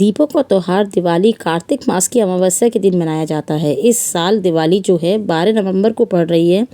दीपों का त्योहार दिवाली कार्तिक मास की अमावस्या के दिन मनाया जाता है। इस साल दिवाली जो है 12 नवंबर को पड़ रही है।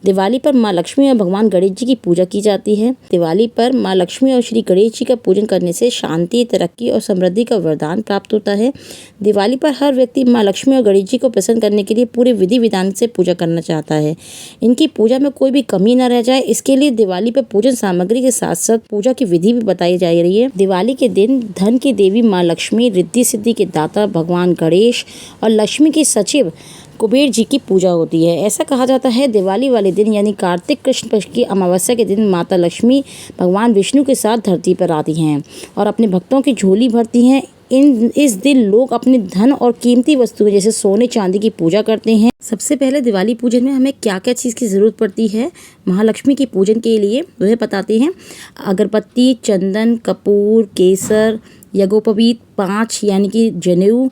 दिवाली पर माँ लक्ष्मी और भगवान गणेश जी की पूजा की जाती है। दिवाली पर माँ लक्ष्मी और श्री गणेश जी का पूजन करने से शांति, तरक्की और समृद्धि का वरदान प्राप्त होता है। दिवाली पर हर व्यक्ति माँ लक्ष्मी और गणेश जी को प्रसन्न करने के लिए पूरे विधि विधान से पूजा करना चाहता है। इनकी पूजा में कोई भी कमी न रह जाए, इसके लिए दिवाली पर पूजन सामग्री के साथ साथ पूजा की विधि भी बताई जा रही है। दिवाली के दिन धन की देवी माँ लक्ष्मी, रिद्धि सिद्धि के दाता भगवान गणेश और लक्ष्मी के सचिव कुबेर जी की पूजा होती है। ऐसा कहा जाता है दिवाली वाले दिन यानी कार्तिक कृष्ण पक्ष की अमावस्या के दिन माता लक्ष्मी भगवान विष्णु के साथ धरती पर आती हैं और अपने भक्तों की झोली भरती हैं। इस दिन लोग अपने धन और कीमती वस्तुएं जैसे सोने चांदी की पूजा करते हैं। सबसे पहले दिवाली पूजन में हमें क्या क्या चीज़ की ज़रूरत पड़ती है महालक्ष्मी की पूजन के लिए वह बताते हैं। अगरबत्ती, चंदन, कपूर, केसर, यज्ञोपवीत, 5 यानी कि जनेऊ,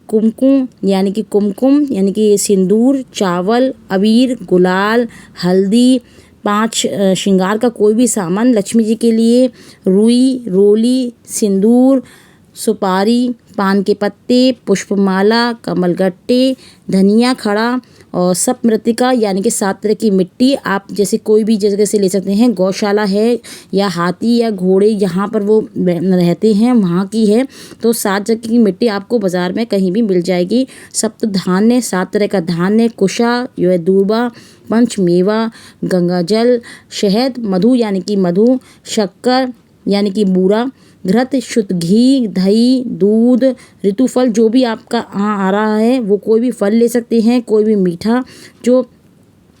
कुमकुम यानी कि सिंदूर, चावल, अबीर, गुलाल, हल्दी, 5 श्रृंगार का कोई भी सामान लक्ष्मी जी के लिए, रुई, रोली, सिंदूर, सुपारी, पान के पत्ते, पुष्पमाला, कमलगट्टे, धनिया खड़ा और सप्तमृत्तिका यानी कि 7 तरह की मिट्टी आप जैसे कोई भी जगह से ले सकते हैं। गौशाला है या हाथी या घोड़े यहाँ पर वो रहते हैं वहाँ की है तो 7 जगह की मिट्टी आपको बाज़ार में कहीं भी मिल जाएगी। सप्त धान्य, 7 तरह का धान्य, कुशा यह दूर्बा, पंचमेवा, गंगा जल, शहद, मधु यानी कि मधु, शक्कर यानी कि बूरा, घृत, शुद्ध घी, दही, दूध, ऋतुफल जो भी आपका आ रहा है वो कोई भी फल ले सकते हैं, कोई भी मीठा जो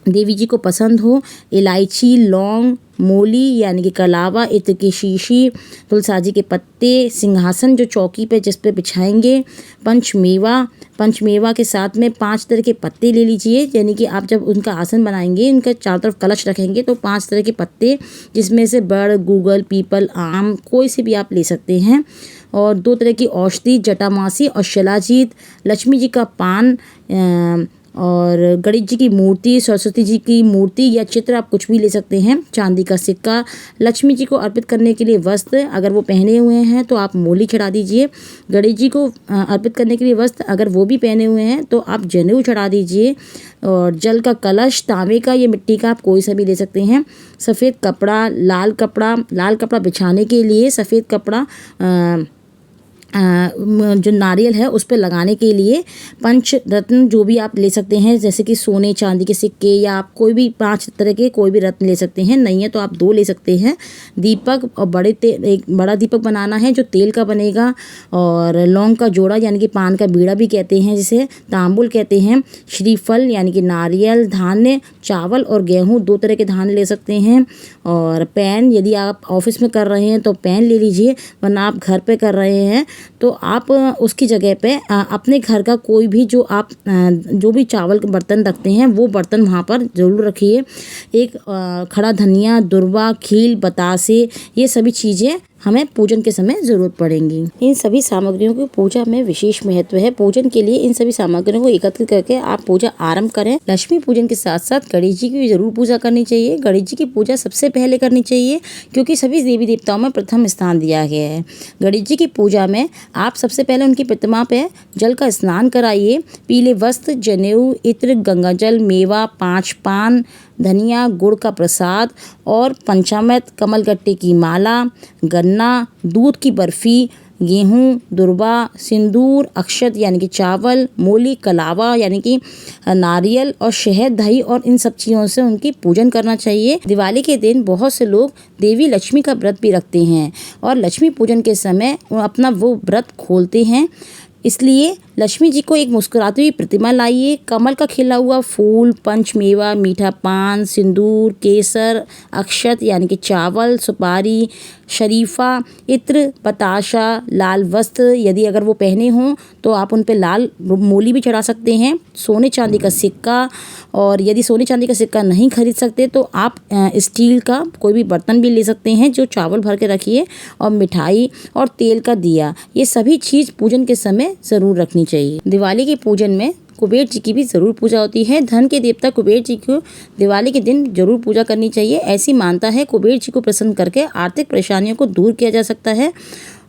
देवी जी को पसंद हो, इलायची, लौंग, मोली यानी कि कलावा, इत्र की शीशी, तुलसाजी के पत्ते, सिंहासन जो चौकी पे जिस पे बिछाएंगे, पंचमेवा के साथ में 5 तरह के पत्ते ले लीजिए यानी कि आप जब उनका आसन बनाएंगे उनका चारों तरफ कलश रखेंगे तो 5 तरह के पत्ते जिसमें से बड़, गूगल, पीपल, आम कोई से भी आप ले सकते हैं। और 2 तरह की औषधि, जटामासी और शिलाजीत, लक्ष्मी जी का पान और गणेश जी की मूर्ति, सरस्वती जी की मूर्ति या चित्र आप कुछ भी ले सकते हैं, चांदी का सिक्का, लक्ष्मी जी को अर्पित करने के लिए वस्त्र अगर वो पहने हुए हैं तो आप मोली चढ़ा दीजिए, गणेश जी को अर्पित करने के लिए वस्त्र अगर वो भी पहने हुए हैं तो आप जनेऊ चढ़ा दीजिए। और जल का कलश तांबे का या मिट्टी का आप कोई सा भी ले सकते हैं। सफ़ेद कपड़ा, लाल कपड़ा बिछाने के लिए सफ़ेद कपड़ा जो नारियल है उस पर लगाने के लिए, पंच रत्न जो भी आप ले सकते हैं जैसे कि सोने चांदी के सिक्के या आप कोई भी 5 तरह के कोई भी रत्न ले सकते हैं, नहीं है तो आप 2 ले सकते हैं। दीपक और एक बड़ा दीपक बनाना है जो तेल का बनेगा और लौंग का जोड़ा यानी कि पान का बीड़ा भी कहते हैं जिसे तांबुल कहते हैं। श्रीफल यानी कि नारियल, धान्य, चावल और गेहूँ 2 तरह के धान्य ले सकते हैं। और पेन यदि आप ऑफिस में कर रहे हैं तो पेन ले लीजिए, वरना आप घर पे कर रहे हैं तो आप उसकी जगह पे अपने घर का कोई भी जो भी चावल के बर्तन रखते हैं वो बर्तन वहाँ पर ज़रूर रखिए। एक खड़ा धनिया, दुर्वा, खील, बतासे ये सभी चीज़ें हमें पूजन के समय ज़रूरत पड़ेंगी। इन सभी सामग्रियों की पूजा में विशेष महत्व है। पूजन के लिए इन सभी सामग्रियों को एकत्रित करके आप पूजा आरंभ करें। लक्ष्मी पूजन के साथ साथ गणेश जी की भी जरूर पूजा करनी चाहिए। गणेश जी की पूजा सबसे पहले करनी चाहिए क्योंकि सभी देवी देवताओं में प्रथम स्थान दिया गया है। गणेश जी की पूजा में आप सबसे पहले उनकी प्रतिमा पे जल का स्नान कराइए। पीले वस्त्र, जनेऊ, इत्र, गंगा जल, मेवा, 5 पान, धनिया, गुड़ का प्रसाद और पंचामृत, कमलगट्टे की माला, गन्ना, दूध की बर्फी, गेहूँ, दुर्वा, सिंदूर, अक्षत यानी कि चावल, मोली, कलावा यानी कि नारियल और शहद, दही और इन सब चीज़ों से उनकी पूजन करना चाहिए। दिवाली के दिन बहुत से लोग देवी लक्ष्मी का व्रत भी रखते हैं और लक्ष्मी पूजन के समय अपना वो व्रत खोलते हैं। इसलिए लक्ष्मी जी को एक मुस्कुराती हुई प्रतिमा लाइए। कमल का खिला हुआ फूल, पंचमेवा, मीठा पान, सिंदूर, केसर, अक्षत यानी कि चावल, सुपारी, शरीफा, इत्र, बताशा, लाल वस्त्र यदि अगर वो पहने हों तो आप उन पे लाल मोली भी चढ़ा सकते हैं। सोने चांदी का सिक्का और यदि सोने चांदी का सिक्का नहीं खरीद सकते तो आप स्टील का कोई भी बर्तन भी ले सकते हैं जो चावल भर के रखिए और मिठाई और तेल का दिया, ये सभी चीज़ पूजन के समय ज़रूर रखनी चाहिए। दिवाली के पूजन में कुबेर जी की भी ज़रूर पूजा होती है। धन के देवता कुबेर जी को दिवाली के दिन ज़रूर पूजा करनी चाहिए। ऐसी मानता है कुबेर जी को प्रसन्न करके आर्थिक परेशानियों को दूर किया जा सकता है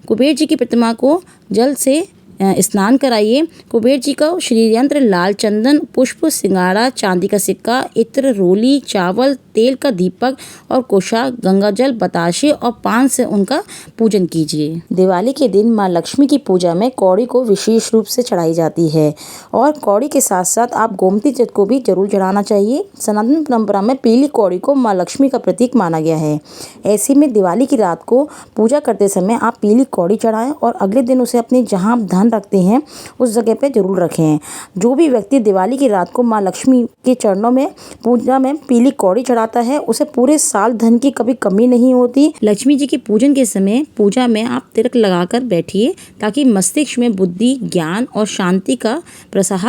कुबेर जी की प्रतिमा को जल से स्नान कराइए। कुबेर जी को श्री यंत्र, लाल चंदन, पुष्प, सिंगाड़ा, चांदी का सिक्का, इत्र, रोली, चावल, तेल का दीपक और कोशा, गंगा जल, बताशे और पान से उनका पूजन कीजिए। दिवाली के दिन माँ लक्ष्मी की पूजा में कौड़ी को विशेष रूप से चढ़ाई जाती है और कौड़ी के साथ साथ आप गोमती जल को भी जरूर चढ़ाना चाहिए। सनातन परंपरा में पीली कौड़ी को माँ लक्ष्मी का प्रतीक माना गया है। ऐसे में दिवाली की रात को पूजा करते समय आप पीली कौड़ी चढ़ाएं और अगले दिन उसे अपने जहाँ आप धन रखते हैं उस जगह पे जरूर रखें। जो भी व्यक्ति दिवाली की रात को माँ लक्ष्मी के चरणों में पूजा में पीली कौड़ी चढ़ाता है उसे पूरे साल धन की कभी कमी नहीं होती। लक्ष्मी जी के पूजन के समय पूजा में आप तिलक लगाकर बैठिए ताकि मस्तिष्क में बुद्धि, ज्ञान और शांति का प्रसाह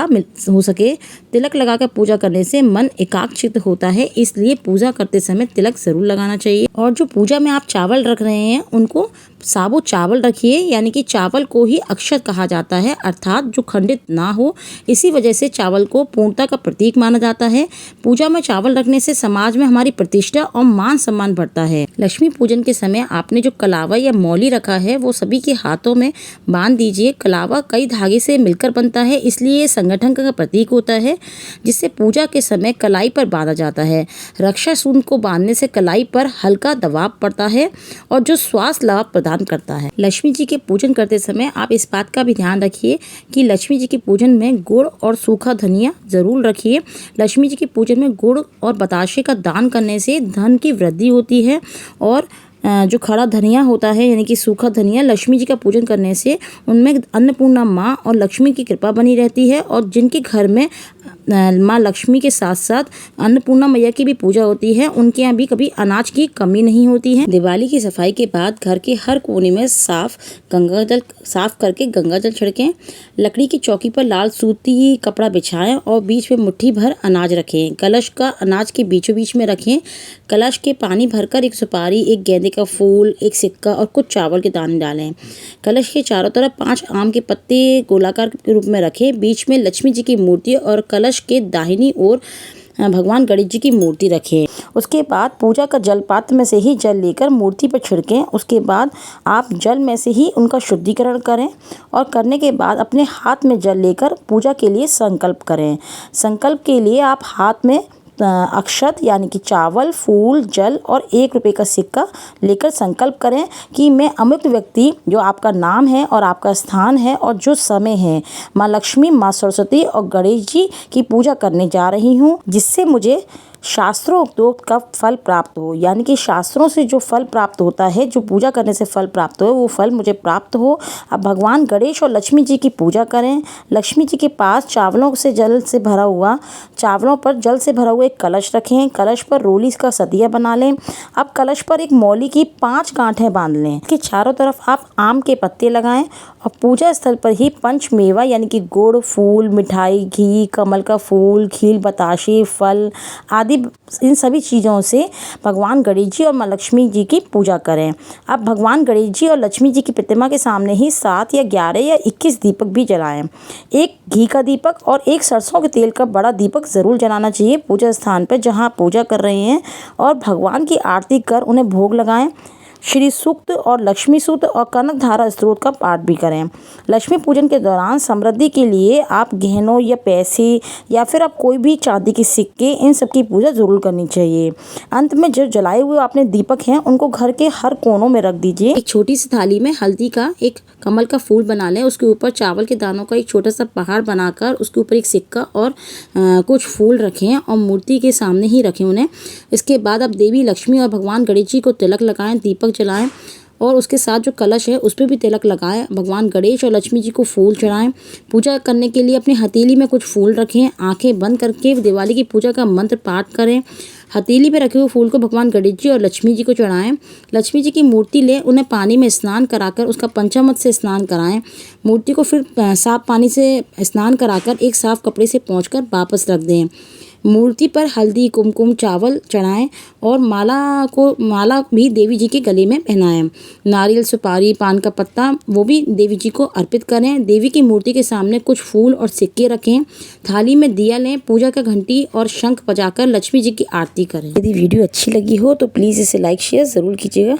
हो सके। तिलक लगाकर पूजा करने से मन एकाग्रचित्त होता है, इसलिए पूजा करते समय तिलक जरूर लगाना चाहिए। और जो पूजा में आप चावल रख रहे हैं उनको साबुत चावल रखिए, यानी कि चावल को ही अक्षत कहा जाता है, अर्थात जो खंडित ना हो। इसी वजह से चावल को पूर्णता का प्रतीक माना जाता है। पूजा में चावल रखने से समाज में हमारी प्रतिष्ठा और मान सम्मान बढ़ता है। लक्ष्मी पूजन के समय आपने जो कलावा या मौली रखा है वो सभी के हाथों में बांध दीजिए। कलावा कई धागे से मिलकर बनता है, इसलिए ये संगठन का प्रतीक होता है जिससे पूजा के समय कलाई पर बांधा जाता है। रक्षा सूत्र को बांधने से कलाई पर हल्का दबाव पड़ता है और जो श्वास लाभ प्रदान करता है। लक्ष्मी जी के पूजन करते समय आप इस बात का भी ध्यान रखिए कि लक्ष्मी जी के पूजन में गुड़ और सूखा धनिया जरूर रखिए। लक्ष्मी जी के पूजन में गुड़ और बताशे का दान करने से धन की वृद्धि होती है और जो खड़ा धनिया होता है यानी कि सूखा धनिया, लक्ष्मी जी का पूजन करने से उनमें अन्नपूर्णा माँ और लक्ष्मी की कृपा बनी रहती है। और जिनके घर में माँ लक्ष्मी के साथ साथ अन्नपूर्णा मैया की भी पूजा होती है उनके यहाँ भी कभी अनाज की कमी नहीं होती है। दिवाली की सफाई के बाद घर के हर कोने में साफ करके गंगा जल छिड़कें। लकड़ी की चौकी पर लाल सूती कपड़ा बिछाएं और बीच में मुट्ठी भर अनाज रखें। कलश का अनाज के बीचों बीच में रखें। कलश के पानी भरकर एक सुपारी, एक गेंदे का फूल, एक सिक्का और कुछ चावल के दाने डालें। कलश के चारों तरफ 5 आम के पत्ते गोलाकार के रूप में रखें। बीच में लक्ष्मी जी की मूर्ति और कलश के दाहिनी ओर भगवान गणेश जी की मूर्ति रखें। उसके बाद पूजा का जल पात्र में से ही जल लेकर मूर्ति पर छिड़कें। उसके बाद आप जल में से ही उनका शुद्धिकरण करें और करने के बाद अपने हाथ में जल लेकर पूजा के लिए संकल्प करें। संकल्प के लिए आप हाथ में अक्षत यानी कि चावल, फूल, जल और 1 रुपये का सिक्का लेकर संकल्प करें कि मैं अमृत व्यक्ति, जो आपका नाम है और आपका स्थान है और जो समय है, माँ लक्ष्मी, माँ सरस्वती और गणेश जी की पूजा करने जा रही हूँ, जिससे मुझे शास्त्रोक्त का फल प्राप्त हो। यानी कि शास्त्रों से जो फल प्राप्त होता है, जो पूजा करने से फल प्राप्त हो, वो फल मुझे प्राप्त हो। अब भगवान गणेश और लक्ष्मी जी की पूजा करें। लक्ष्मी जी के पास चावलों से जल से भरा हुआ एक कलश रखें। कलश पर रोली का सदिया बना लें। अब कलश पर एक मौली की 5 गांठें बांध लें। इसके चारों तरफ आप आम के पत्ते लगाएं और पूजा स्थल पर ही पंचमेवा यानी कि गुड़, फूल, मिठाई, घी, कमल का फूल, खील, बताशे, फल आदि इन सभी चीज़ों से भगवान गणेश जी और माँ लक्ष्मी जी की पूजा करें। अब भगवान गणेश जी और लक्ष्मी जी की प्रतिमा के सामने ही 7 या 11 या 21 दीपक भी जलाएं। एक घी का दीपक और एक सरसों के तेल का बड़ा दीपक ज़रूर जलाना चाहिए पूजा स्थान पर जहाँ आप पूजा कर रहे हैं और भगवान की आरती कर उन्हें भोग लगाएं। श्री सूक्त और लक्ष्मी सूक्त और कनकधारा स्त्रोत का पाठ भी करें। लक्ष्मी पूजन के दौरान समृद्धि के लिए आप गहनों या पैसे या फिर आप कोई भी चांदी के सिक्के, इन सब की पूजा जरूर करनी चाहिए। अंत में जो जलाए हुए आपने दीपक हैं उनको घर के हर कोनों में रख दीजिए। एक छोटी सी थाली में हल्दी का एक कमल का फूल बना लें। उसके ऊपर चावल के दानों का एक छोटा सा पहाड़ बनाकर उसके ऊपर एक सिक्का और कुछ फूल रखें और मूर्ति के सामने ही रखें उन्हें। इसके बाद आप देवी लक्ष्मी और भगवान गणेश जी को तिलक लगाएं, दीपक जलाएं और उसके साथ जो कलश है उस पर भी तिलक लगाएं। भगवान गणेश और लक्ष्मी जी को फूल चढ़ाएं। पूजा करने के लिए अपनी हथेली में कुछ फूल रखें। आंखें बंद करके दिवाली की पूजा का मंत्र पाठ करें। हथेली में रखे हुए फूल को भगवान गणेश जी और लक्ष्मी जी को चढ़ाएं। लक्ष्मी जी की मूर्ति लें, उन्हें पानी में स्नान कराकर उसका पंचामृत से स्नान कराएं। मूर्ति को फिर साफ पानी से स्नान कराकर एक साफ कपड़े से पोंछकर वापस रख दें। मूर्ति पर हल्दी, कुमकुम, चावल चढ़ाएं और माला भी देवी जी के गले में पहनाएं। नारियल, सुपारी, पान का पत्ता वो भी देवी जी को अर्पित करें। देवी की मूर्ति के सामने कुछ फूल और सिक्के रखें। थाली में दिया लें। पूजा का घंटी और शंख बजाकर लक्ष्मी जी की आरती करें। यदि वीडियो अच्छी लगी हो तो प्लीज़ इसे लाइक शेयर ज़रूर कीजिएगा।